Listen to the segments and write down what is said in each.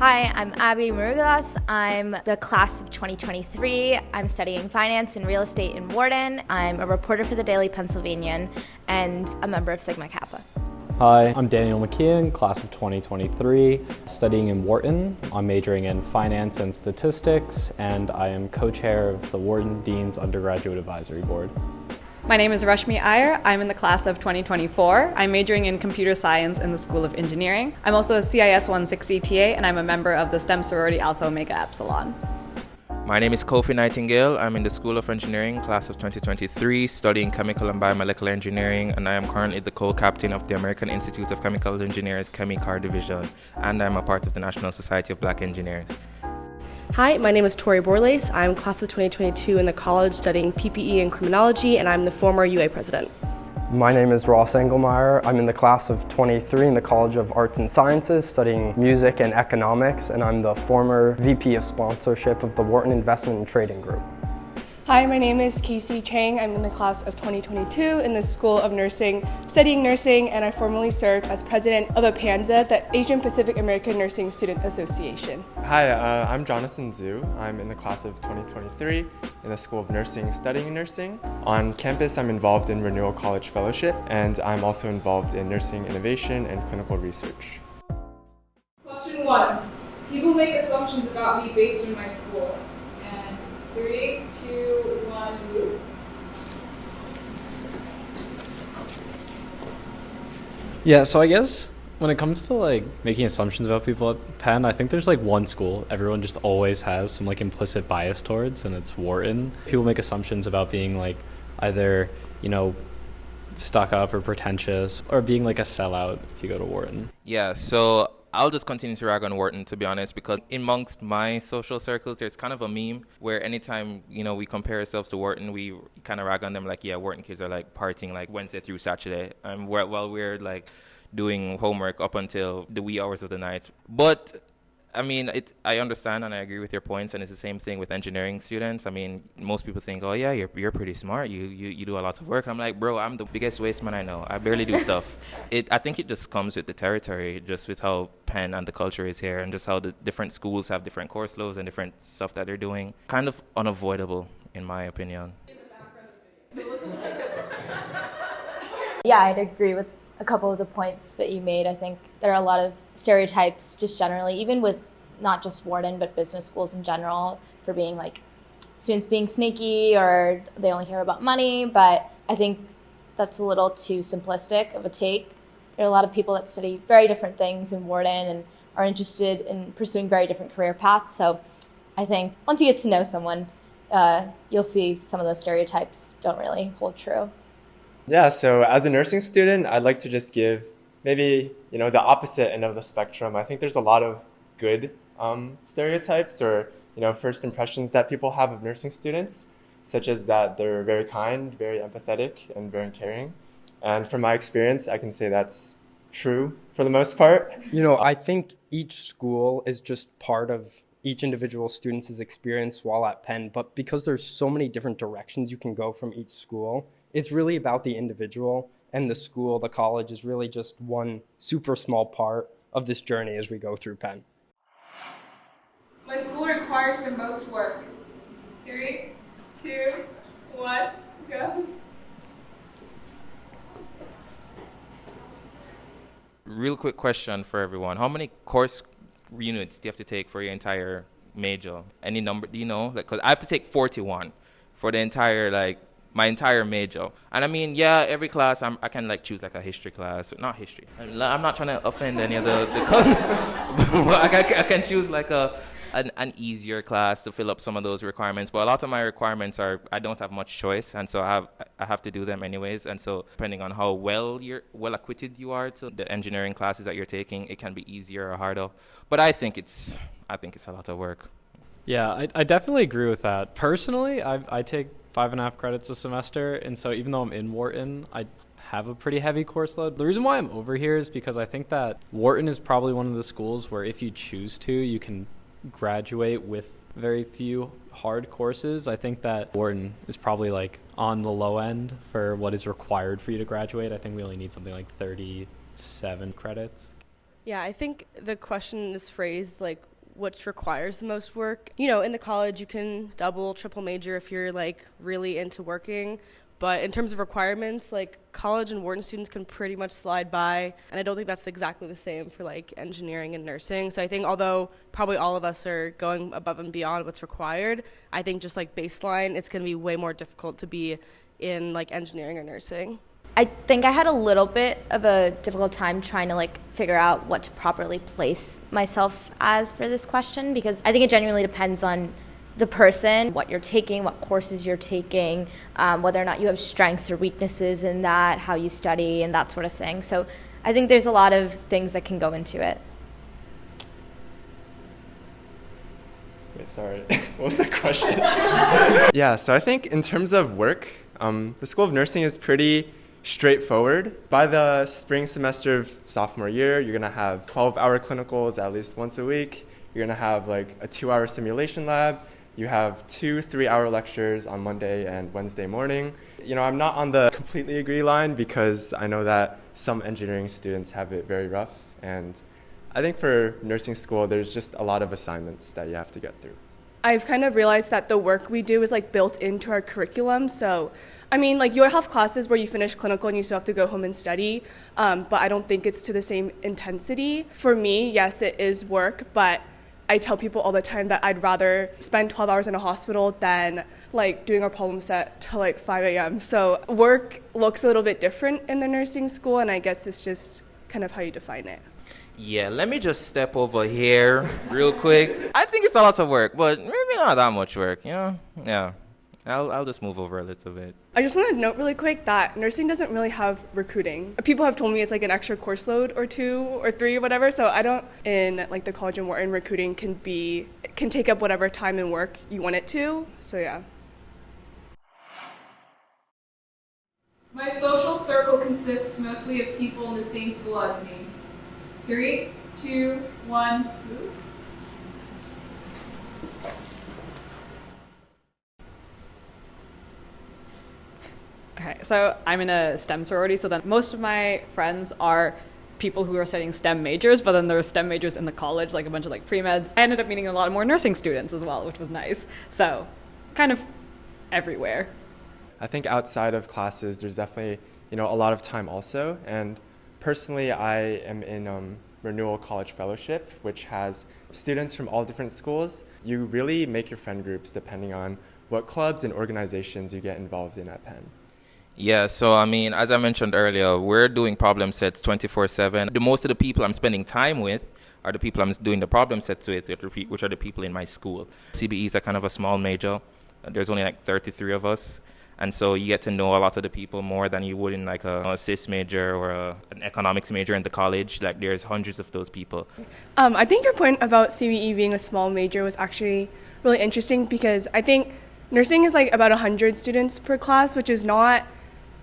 Hi, I'm Abby Marugalas. I'm the class of 2023. I'm studying finance and real estate in Wharton. I'm a reporter for the Daily Pennsylvanian and a member of Sigma Kappa. Hi, I'm Daniel McKeon, class of 2023, studying in Wharton. I'm majoring in finance and statistics, and I am co-chair of the Wharton Dean's Undergraduate Advisory Board. My name is Rashmi Iyer. I'm in the class of 2024. I'm majoring in computer science in the School of Engineering. I'm also a CIS 160 TA, and I'm a member of the STEM sorority Alpha Omega Epsilon. My name is Kofi Nightingale. I'm in the School of Engineering, class of 2023, studying chemical and biomolecular engineering, and I am currently the co-captain of the American Institute of Chemical Engineers ChemiCar Division, and I'm a part of the National Society of Black Engineers. Hi, my name is Tori Borlace. I'm class of 2022 in the college studying PPE and criminology, and I'm the former UA president. My name is Ross Engelmeyer. I'm in the class of 23 in the College of Arts and Sciences studying music and economics, and I'm the former VP of sponsorship of the Wharton Investment and Trading Group. Hi, my name is Casey Chang. I'm in the class of 2022 in the School of Nursing, studying nursing, and I formerly served as president of APANSA, the Asian Pacific American Nursing Student Association. Hi, I'm Jonathan Zhu. I'm in the class of 2023 in the School of Nursing, studying nursing. On campus, I'm involved in Renewal College Fellowship, and I'm also involved in nursing innovation and clinical research. Question 1. People make assumptions about me based on my school. 3, 2, 1, move. Yeah, so I guess when it comes to making assumptions about people at Penn, I think there's one school everyone just always has some implicit bias towards, and it's Wharton. People make assumptions about being either, stuck up or pretentious, or being a sellout if you go to Wharton. Yeah, so I'll just continue to rag on Wharton, to be honest, because amongst my social circles, there's kind of a meme where anytime, we compare ourselves to Wharton, we kind of rag on them Wharton kids are partying Wednesday through Saturday, while we're doing homework up until the wee hours of the night. But I mean, I understand and I agree with your points, and it's the same thing with engineering students. I mean, most people think, oh yeah, you're pretty smart. You do a lot of work. And I'm like, bro, I'm the biggest waste man I know. I barely do stuff. I think it just comes with the territory, just with how Penn and the culture is here, and just how the different schools have different course loads and different stuff that they're doing. Kind of unavoidable, in my opinion. Yeah, I'd agree with a couple of the points that you made. I think there are a lot of stereotypes just generally, even with not just Wharton, but business schools in general, for being students being sneaky or they only care about money. But I think that's a little too simplistic of a take. There are a lot of people that study very different things in Wharton and are interested in pursuing very different career paths. So I think once you get to know someone, you'll see some of those stereotypes don't really hold true. Yeah, so as a nursing student, I'd like to just give maybe, the opposite end of the spectrum. I think there's a lot of good stereotypes or, first impressions that people have of nursing students, such as that they're very kind, very empathetic, and very caring. And from my experience, I can say that's true for the most part. I think each school is just part of each individual student's experience while at Penn, but because there's so many different directions you can go from each school, it's really about the individual, and the school, the college, is really just one super small part of this journey as we go through Penn. My school requires the most work. 3, 2, 1, go. Real quick question for everyone. How many course units do you have to take for your entire major? Any number, do you know? Because I have to take 41 for the entire, my entire major. And I mean, yeah, every class I can choose a history class. Not history. I'm not trying to offend any of the but I can choose an easier class to fill up some of those requirements. But a lot of my requirements I don't have much choice, and so I have to do them anyways. And so depending on how well acquitted you are to the engineering classes that you're taking, it can be easier or harder. But I think it's a lot of work. Yeah, I definitely agree with that. Personally, I take 5.5 credits a semester, and so even though I'm in Wharton, I have a pretty heavy course load. The reason why I'm over here is because I think that Wharton is probably one of the schools where if you choose to, you can graduate with very few hard courses. I think that Wharton is probably on the low end for what is required for you to graduate. I think we only need something like 37 credits. Yeah, I think the question is phrased which requires the most work. You know, in the college, you can double, triple major if you're like really into working. But in terms of requirements, like college and Wharton students can pretty much slide by. And I don't think that's exactly the same for like engineering and nursing. So I think although probably all of us are going above and beyond what's required, I think just like baseline, it's going to be way more difficult to be in like engineering or nursing. I think I had a little bit of a difficult time trying to like figure out what to properly place myself as for this question, because I think it genuinely depends on the person, what you're taking, what courses you're taking, whether or not you have strengths or weaknesses in that, how you study, and that sort of thing. So I think there's a lot of things that can go into it. Wait, sorry. What was the question? Yeah, so I think in terms of work, the School of Nursing is pretty straightforward. By the spring semester of sophomore year, you're going to have 12-hour clinicals at least once a week. You're going to have like a 2-hour simulation lab. You have 2 3-hour lectures on Monday and Wednesday morning. You know, I'm not on the completely agree line because I know that some engineering students have it very rough. And I think for nursing school, there's just a lot of assignments that you have to get through. I've kind of realized that the work we do is like built into our curriculum. So, I mean, like you'll have classes where you finish clinical and you still have to go home and study, but I don't think it's to the same intensity. For me, yes, it is work, but I tell people all the time that I'd rather spend 12 hours in a hospital than like doing a problem set till like 5 a.m. So work looks a little bit different in the nursing school, and I guess it's just kind of how you define it. Yeah, let me just step over here real quick. I think it's a lot of work, but maybe not that much work, you know? Yeah, I'll just move over a little bit. I just want to note really quick that nursing doesn't really have recruiting. People have told me it's like an extra course load or 2 or 3 or whatever, so I don't, in like the college and Wharton, recruiting can take up whatever time and work you want it to, so yeah. My social circle consists mostly of people in the same school as me. 3, 2, 1, move. Okay, so I'm in a STEM sorority, so then most of my friends are people who are studying STEM majors, but then there's STEM majors in the college, like a bunch of like pre-meds. I ended up meeting a lot more nursing students as well, which was nice. So kind of everywhere. I think outside of classes, there's definitely, you know, a lot of time also. And personally, I am in Renewal College Fellowship, which has students from all different schools. You really make your friend groups depending on what clubs and organizations you get involved in at Penn. Yeah, so I mean, as I mentioned earlier, we're doing problem sets 24/7. Most of the people I'm spending time with are the people I'm doing the problem sets with, which are the people in my school. CBEs are kind of a small major. There's only like 33 of us. And so you get to know a lot of the people more than you would in like a CIS major or an economics major in the college. Like there's hundreds of those people. I think your point about CBE being a small major was actually really interesting, because I think nursing is like about 100 students per class, which is not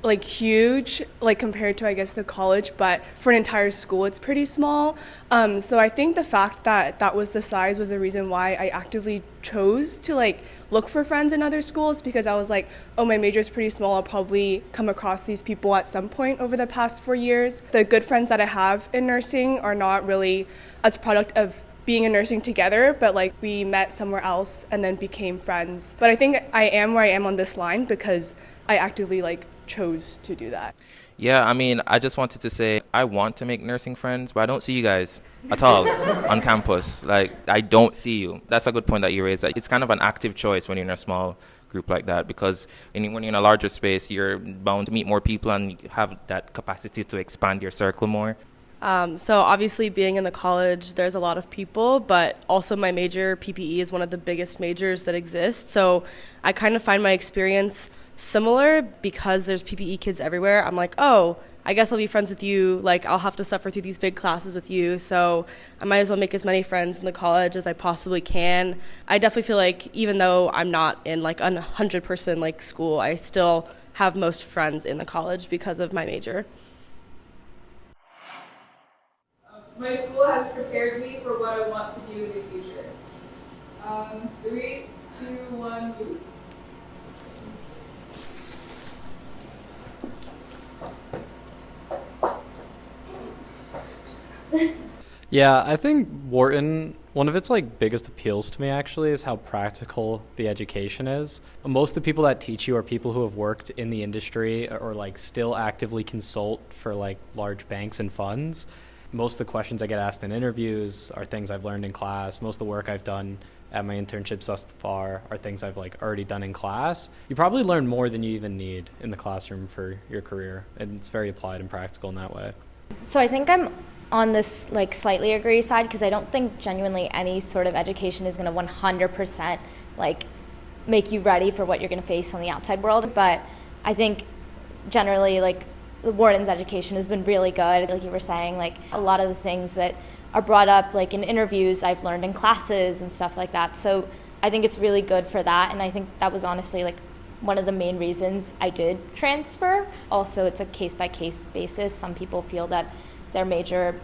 like huge, like compared to I guess the college, but for an entire school it's pretty small. So I think the fact that that was the size was the reason why I actively chose to like look for friends in other schools, because I was like, oh, my major is pretty small, I'll probably come across these people at some point over the past 4 years. The good friends that I have in nursing are not really as a product of being in nursing together, but like we met somewhere else and then became friends. But I think I am where I am on this line because I actively like chose to do that. Yeah, I mean, I just wanted to say I want to make nursing friends, but I don't see you guys at all on campus. Like, I don't see you. That's a good point that you raised. It's kind of an active choice when you're in a small group like that, because when you're in a larger space, you're bound to meet more people and have that capacity to expand your circle more. So obviously being in the college, there's a lot of people, but also my major, PPE, is one of the biggest majors that exist. So I kind of find my experience similar because there's PPE kids everywhere. I'm like, oh, I guess I'll be friends with you. Like, I'll have to suffer through these big classes with you. So I might as well make as many friends in the college as I possibly can. I definitely feel like even though I'm not in like a 100-person like school, I still have most friends in the college because of my major. My school has prepared me for what I want to do in the future. 3, 2, 1, move. Yeah, I think Wharton, one of its like biggest appeals to me actually is how practical the education is. Most of the people that teach you are people who have worked in the industry or like still actively consult for like large banks and funds. Most of the questions I get asked in interviews are things I've learned in class. Most of the work I've done at my internships thus far are things I've like already done in class. You probably learn more than you even need in the classroom for your career, and it's very applied and practical in that way. So I think I'm on this like slightly agree side because I don't think genuinely any sort of education is going to 100% like make you ready for what you're going to face on the outside world. But I think generally like the Wharton's education has been really good. Like you were saying, like a lot of the things that are brought up like in interviews I've learned in classes and stuff like that. So I think it's really good for that. And I think that was honestly like one of the main reasons I did transfer. Also, it's a case-by-case basis. Some people feel that their major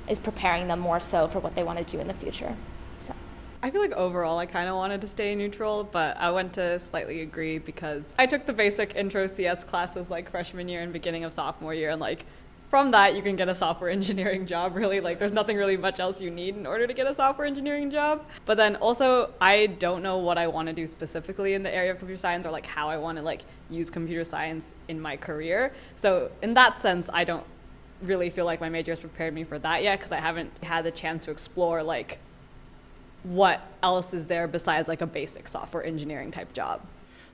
is preparing them more so for what they want to do in the future. So I feel like overall I kind of wanted to stay neutral, but I went to slightly agree because I took the basic intro CS classes like freshman year and beginning of sophomore year, and like from that you can get a software engineering job really. Like there's nothing really much else you need in order to get a software engineering job. But then also I don't know what I want to do specifically in the area of computer science or like how I want to like use computer science in my career. So in that sense I don't really feel like my major has prepared me for that yet because I haven't had the chance to explore like what else is there besides like a basic software engineering type job.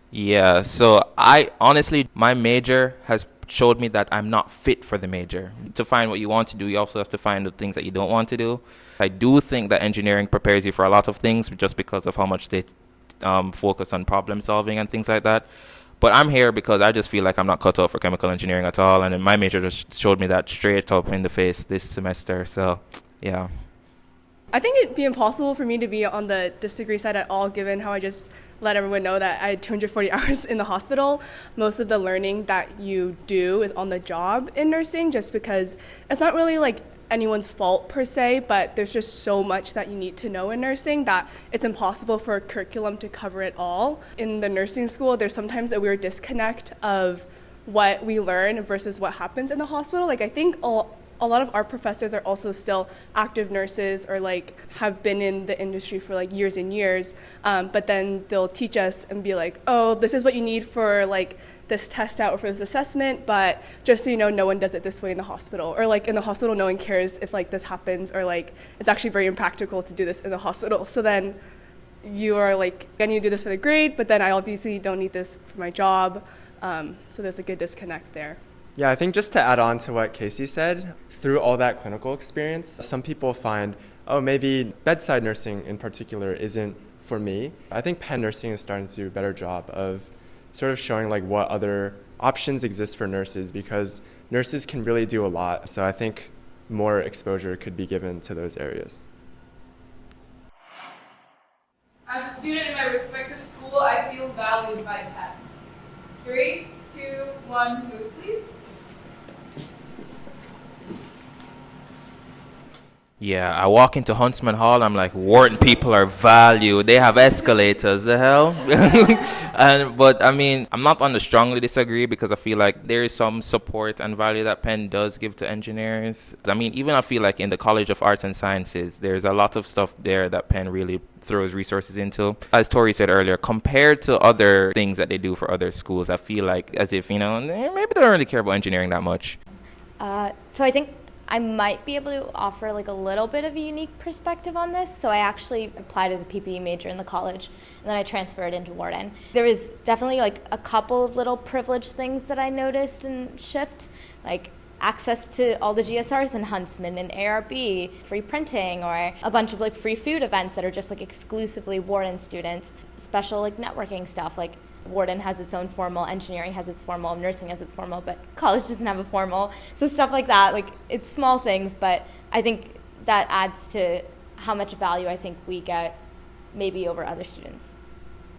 Yeah, so I honestly, my major has showed me that I'm not fit for the major. To find what you want to do, you also have to find the things that you don't want to do. I do think that engineering prepares you for a lot of things just because of how much they focus on problem solving and things like that. But I'm here because I just feel like I'm not cut out for chemical engineering at all. And my major just showed me that straight up in the face this semester. So, yeah. I think it'd be impossible for me to be on the disagree side at all, given how I just let everyone know that I had 240 hours in the hospital. Most of the learning that you do is on the job in nursing, just because it's not really like anyone's fault per se, but there's just so much that you need to know in nursing that it's impossible for a curriculum to cover it all. In the nursing school, there's sometimes a weird disconnect of what we learn versus what happens in the hospital. Like I think a lot of our professors are also still active nurses or like have been in the industry for like years and years, but then they'll teach us and be like, oh, this is what you need for like this test out or for this assessment, but just so you know, no one does it this way in the hospital. Or like in the hospital, no one cares if like this happens, or like it's actually very impractical to do this in the hospital. So then you are like, I need to do this for the grade, but then I obviously don't need this for my job. So there's a good disconnect there. Yeah, I think just to add on to what Casey said, through all that clinical experience, some people find, oh, maybe bedside nursing in particular isn't for me. I think Penn Nursing is starting to do a better job of sort of showing like what other options exist for nurses, because nurses can really do a lot. So I think more exposure could be given to those areas. As a student in my respective school, I feel valued by Penn. 3, 2, 1, move please. Yeah, I walk into Huntsman Hall, I'm like, Wharton people are valued. They have escalators, the hell? But I mean, I'm not on the strongly disagree, because I feel like there is some support and value that Penn does give to engineers. I mean, even I feel like in the College of Arts and Sciences, there's a lot of stuff there that Penn really throws resources into. As Tori said earlier, compared to other things that they do for other schools, I feel like as if, maybe they don't really care about engineering that much. So I think I might be able to offer like a little bit of a unique perspective on this. So I actually applied as a PPE major in the college, and then I transferred into Wharton. There was definitely like a couple of little privileged things that I noticed in Shift, like access to all the GSRs in Huntsman and ARB, free printing, or a bunch of like free food events that are just like exclusively Wharton students, special like networking stuff. Like Wharton has its own formal, engineering has its formal, nursing has its formal, but college doesn't have a formal. So stuff like that, like it's small things, but I think that adds to how much value I think we get maybe over other students.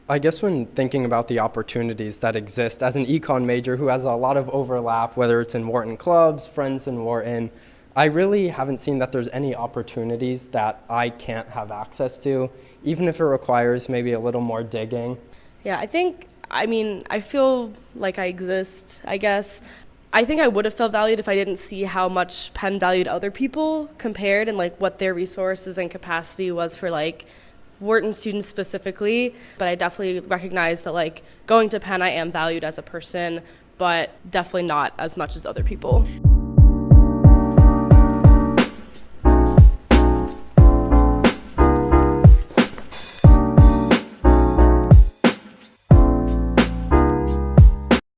I guess when thinking about the opportunities that exist as an econ major who has a lot of overlap, whether it's in Wharton clubs, friends in Wharton, I really haven't seen that there's any opportunities that I can't have access to, even if it requires maybe a little more digging. Yeah, I feel like I exist, I guess, I think I would have felt valued if I didn't see how much Penn valued other people compared, and like what their resources and capacity was for like Wharton students specifically. But I definitely recognize that like going to Penn, I am valued as a person, but definitely not as much as other people.